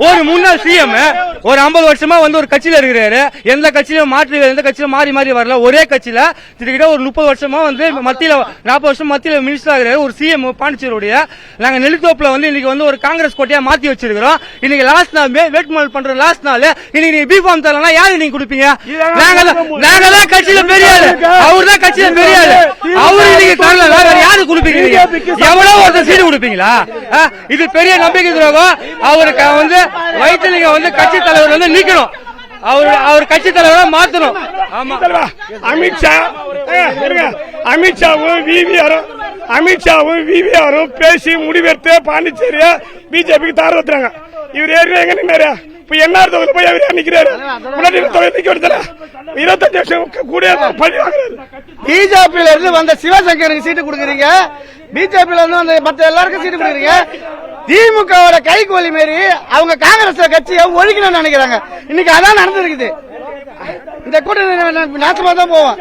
ஒரு முன்னாள் சிஎம் ஒரு 50 வருஷமா வந்து ஒரு கட்சியில இருக்கிறாரு. எந்த கட்சியிலும் எந்த கட்சியிலும் மாறி மாறி வரல. ஒரே கட்சியில கிட்டத்தட்ட ஒரு 30 வருஷமா வந்து மத்தியில 40 வருஷம் மத்தியில மினிஸ்டர் ஆகிறாரு ஒரு சிஎம் பாண்டிச்சேரியுடைய. நாங்க நெல்லித்தோப்புல வந்து இன்னைக்கு வந்து ஒரு காங்கிரஸ் கோட்டையா மாத்தி வச்சிருக்கிறோம். இன்னைக்கு லாஸ்ட் நாள் வேட்புமனு பண்ற லாஸ்ட் நாள். இன்னைக்கு நீங்க பிஃபார்ம் தரலன்னா யாரு நீங்க கொடுப்பீங்க? நாங்க தான் கட்சியில பெரிய ஆளு. அவரு தான் கட்சியில பெரிய ஆளு. அவரு இன்னைக்கு தரல வேற யாரு கொடுப்பீங்க? எவ்வளவு ஒருத்தர் சீடு கொடுப்பீங்களா? இது பெரிய நம்பிக்கை துரோகம். அவருக்கு வந்து வயிற்று நீங்க வந்து கட்சி தலைவர் வந்து நீக்கணும். அவர் கட்சி தலைவரை மாத்தணும். அமித்ஷாவும் விவிஆரும் பேசி முடிவெடுத்து பாண்டிச்சேரிய பிஜேபிக்கு தார வைக்கிறாங்க. இவர் ஏற்கனவே எங்க நின்னாரு? இப்ப என்ஆர் தொகுதி போய் அவர் நிக்கிறாரு. முன்னாடி தொகுதி நிக்க விடுதல 25 வருஷம் கூட பழி வாங்குறாரு. பிஜேபியில இருந்து வந்த சிவசங்கருக்கு சீட்டு கொடுக்குறீங்க. பிஜேபியில இருந்து வந்த மத்த எல்லாருக்கும் சீட்டு கொடுக்குறீங்க. திமுகவோட கைகோலி மாரி அவங்க காங்கிரஸ் கட்சியை ஒழிக்கணும்னு நினைக்கிறாங்க. இன்னைக்கு அதான் நடந்திருக்குது. இந்த கூட்டணி நாசமா தான் போவோம்.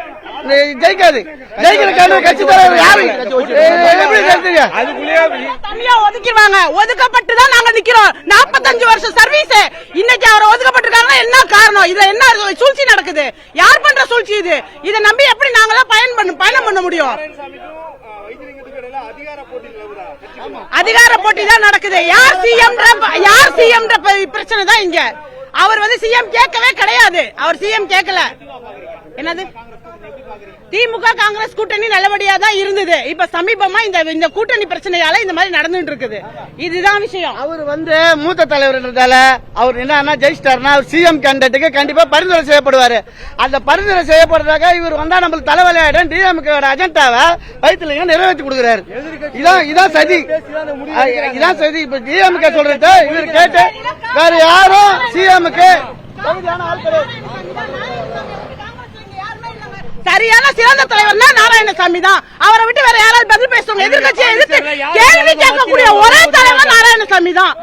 ஜெயிக்காது. ஜெயிக்கிற கட்சி தலைவர் யாரு? ஒதுக்கிடுவாங்க. ஒதுக்கப்பட்டுதான் நாங்க நிக்கிறோம். 45 வருஷம் சர்வீஸ். இன்னைக்கு அவர் ஒதுக்கப்பட்டிருக்காங்க. என்ன காரணம்? இதுல என்ன சூழ்ச்சி நடக்குது? யார் பண்ற சூழ்ச்சி இது? இதை நம்பி எப்படி நாங்களாம் பயணம் பண்ண முடியும்? அதிகார போட்டி தான் நடக்குது. யார் சிஎம் பிரச்சனை தான் இங்க. அவர் வந்து சிஎம் கேட்கவே கிடையாது. அவர் சிஎம் கேட்கல. என்னது திமுக காங்கிரஸ் கூட்டணி நல்லபடியா தான் இருந்தது. இப்ப சமீபமா இந்த கூட்டணி பிரச்சனையால இந்த மாதிரி நடந்துட்டு இருக்குது. இதுதான் விஷயம். அவர் வந்து மூத்த தலைவர்ன்றதால அவர் என்ன ஜெயிச்சிட்டாருன்னா அவர் சிஎம் கேண்டிடேட்டுக்கு கண்டிப்பா பரிந்துரை செய்யப்படுவாரு. அந்த பரிந்துரை செய்யப்படுறதாக இவர் வந்தா நம்மளுக்கு தலைவலியாயிடும் டிஎம்கே அஜெண்டாவை வயிற்றுல நிறைவேற்றி கொடுக்கிறாரு. இதான் சதி. இதான் சதி. இப்ப டிஎம்கே சொல்றது இவர் கேட்டு வேற யாரும் சிஎம்க்கு ஆள் கிடையாது. சரியான சிறந்த தலைவர்னா நாராயணசாமி தான். அவரை விட்டு வேற யாராவது பதில் பேசுவாங்க? எதிர்கட்சியை எதிர்த்து கேள்வி கேட்கக்கூடிய ஒரே தலைவர் நாராயணசாமி தான்.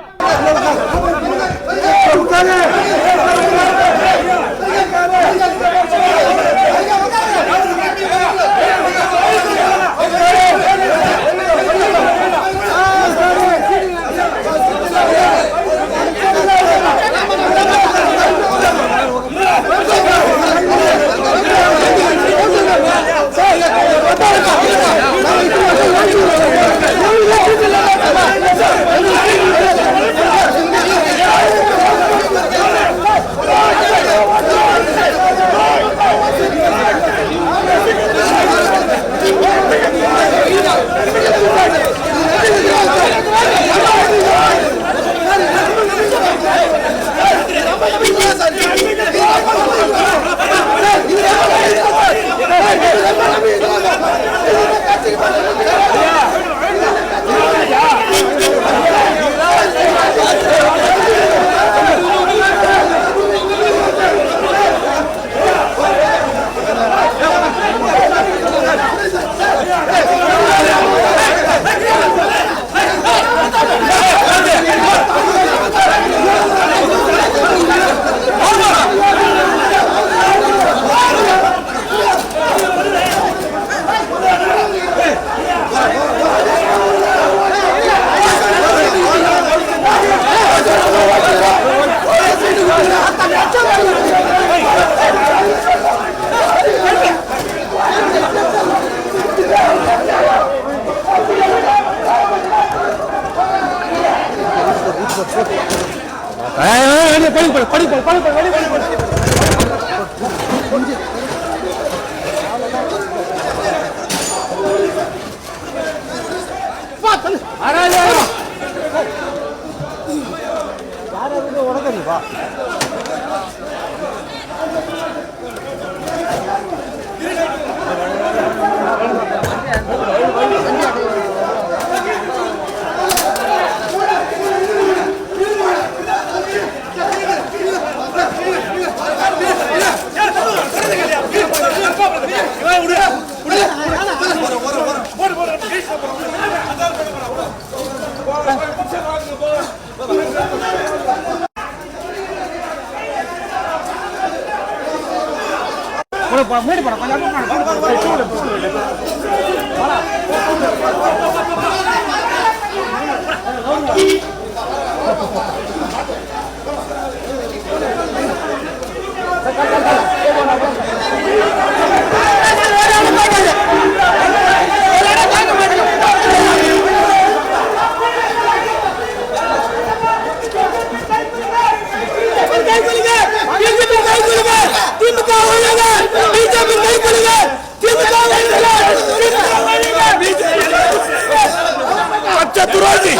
துரோகி